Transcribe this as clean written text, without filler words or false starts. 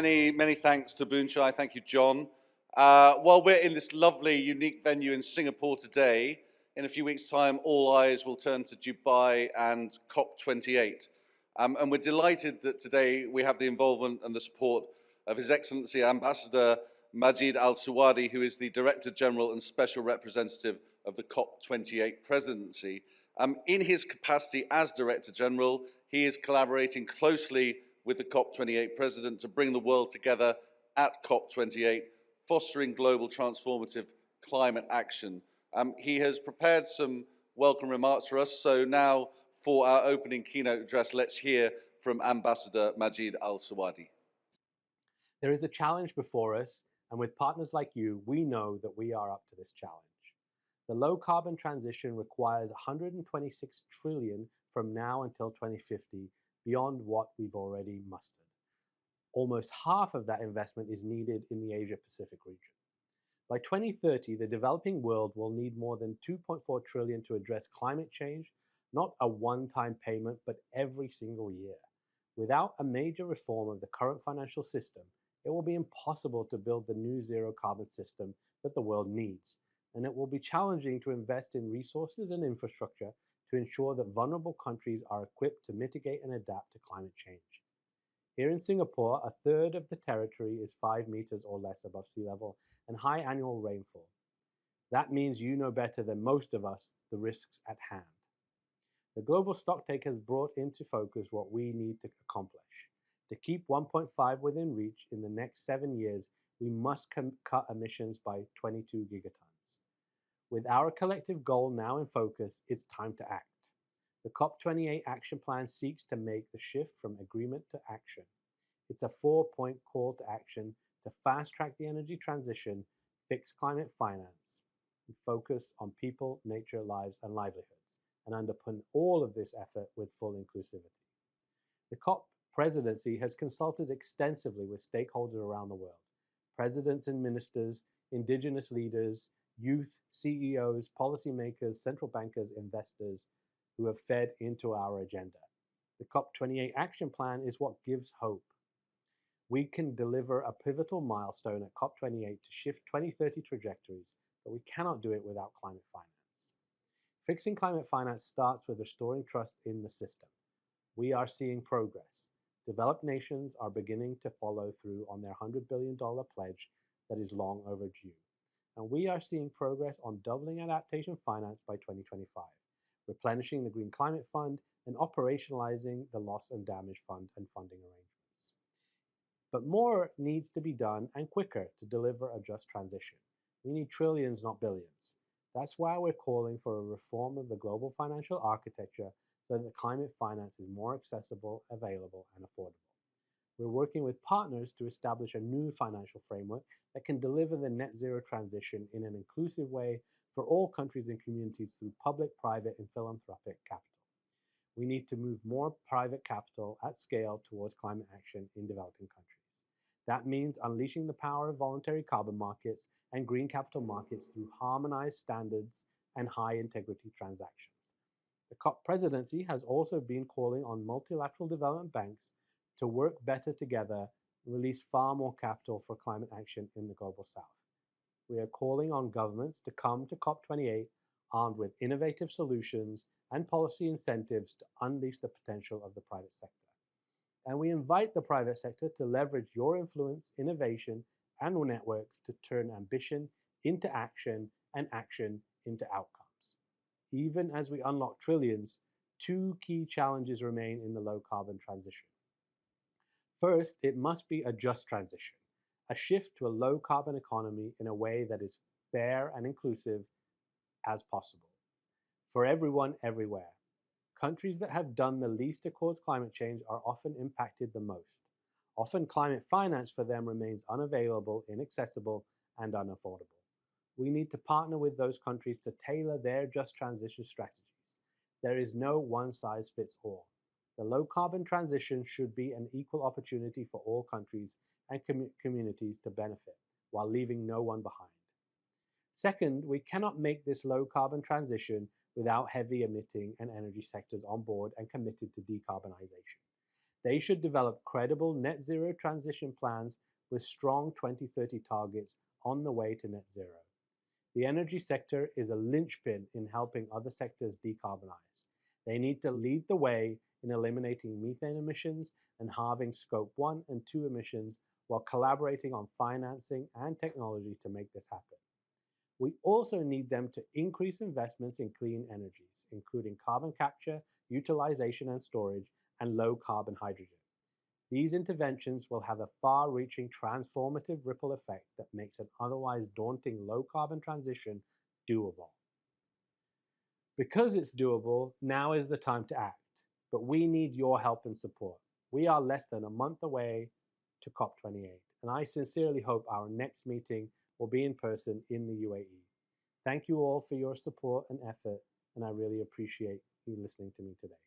Many thanks to Boonchai. Thank you, John. While we're in this lovely, unique venue in Singapore today, in a few weeks' time, all eyes will turn to Dubai and COP28. And we're delighted that today we have the involvement and the support of His Excellency Ambassador Majid Al-Suwadi, who is the Director General and Special Representative of the COP28 presidency. In his capacity as Director General, he is collaborating closely with the COP28 president to bring the world together at COP28, fostering global transformative climate action. He has prepared some welcome remarks for us, so now for our opening keynote address, let's hear from Ambassador Majid Al-Suwadi. There is a challenge before us, and with partners like you, we know that we are up to this challenge. The low-carbon transition requires 126 trillion from now until 2050, beyond what we've already mustered. Almost half of that investment is needed in the Asia-Pacific region. By 2030, the developing world will need more than 2.4 trillion to address climate change, not a one-time payment, but every single year. Without a major reform of the current financial system, it will be impossible to build the new zero-carbon system that the world needs, and it will be challenging to invest in resources and infrastructure to ensure that vulnerable countries are equipped to mitigate and adapt to climate change. Here in Singapore, a third of the territory is 5 meters or less above sea level and high annual rainfall. That means you know better than most of us the risks at hand. The global stocktake has brought into focus what we need to accomplish. To keep 1.5 within reach in the next 7 years, we must cut emissions by 22 gigatons. With our collective goal now in focus, it's time to act. The COP28 action plan seeks to make the shift from agreement to action. It's a 4-point call to action to fast-track the energy transition, fix climate finance, and focus on people, nature, lives, and livelihoods, and underpin all of this effort with full inclusivity. The COP presidency has consulted extensively with stakeholders around the world, presidents and ministers, indigenous leaders, youth, CEOs, policymakers, central bankers, investors who have fed into our agenda. The COP28 action plan is what gives hope. We can deliver a pivotal milestone at COP28 to shift 2030 trajectories, but we cannot do it without climate finance. Fixing climate finance starts with restoring trust in the system. We are seeing progress. Developed nations are beginning to follow through on their $100 billion pledge that is long overdue. And we are seeing progress on doubling adaptation finance by 2025, replenishing the Green Climate Fund, and operationalizing the Loss and Damage Fund and funding arrangements. But more needs to be done and quicker to deliver a just transition. We need trillions, not billions. That's why we're calling for a reform of the global financial architecture so that climate finance is more accessible, available, and affordable. We're working with partners to establish a new financial framework that can deliver the net zero transition in an inclusive way for all countries and communities through public, private, and philanthropic capital. We need to move more private capital at scale towards climate action in developing countries. That means unleashing the power of voluntary carbon markets and green capital markets through harmonized standards and high-integrity transactions. The COP presidency has also been calling on multilateral development banks to work better together and release far more capital for climate action in the global south. We are calling on governments to come to COP28 armed with innovative solutions and policy incentives to unleash the potential of the private sector. And we invite the private sector to leverage your influence, innovation, and networks to turn ambition into action and action into outcomes. Even as we unlock trillions, 2 key challenges remain in the low-carbon transition. First, it must be a just transition, a shift to a low-carbon economy in a way that is fair and inclusive as possible. For everyone, everywhere. Countries that have done the least to cause climate change are often impacted the most. Often climate finance for them remains unavailable, inaccessible, and unaffordable. We need to partner with those countries to tailor their just transition strategies. There is no one-size-fits-all. The low-carbon transition should be an equal opportunity for all countries and communities to benefit, while leaving no one behind. Second, we cannot make this low-carbon transition without heavy emitting and energy sectors on board and committed to decarbonization. They should develop credible net zero transition plans with strong 2030 targets on the way to net zero. The energy sector is a linchpin in helping other sectors decarbonize. They need to lead the way in eliminating methane emissions and halving Scope 1 and 2 emissions while collaborating on financing and technology to make this happen. We also need them to increase investments in clean energies, including carbon capture, utilization and storage, and low carbon hydrogen. These interventions will have a far-reaching transformative ripple effect that makes an otherwise daunting low-carbon transition doable. Because it's doable, now is the time to act, but we need your help and support. We are less than a month away to COP28, and I sincerely hope our next meeting will be in person in the UAE. Thank you all for your support and effort, and I really appreciate you listening to me today.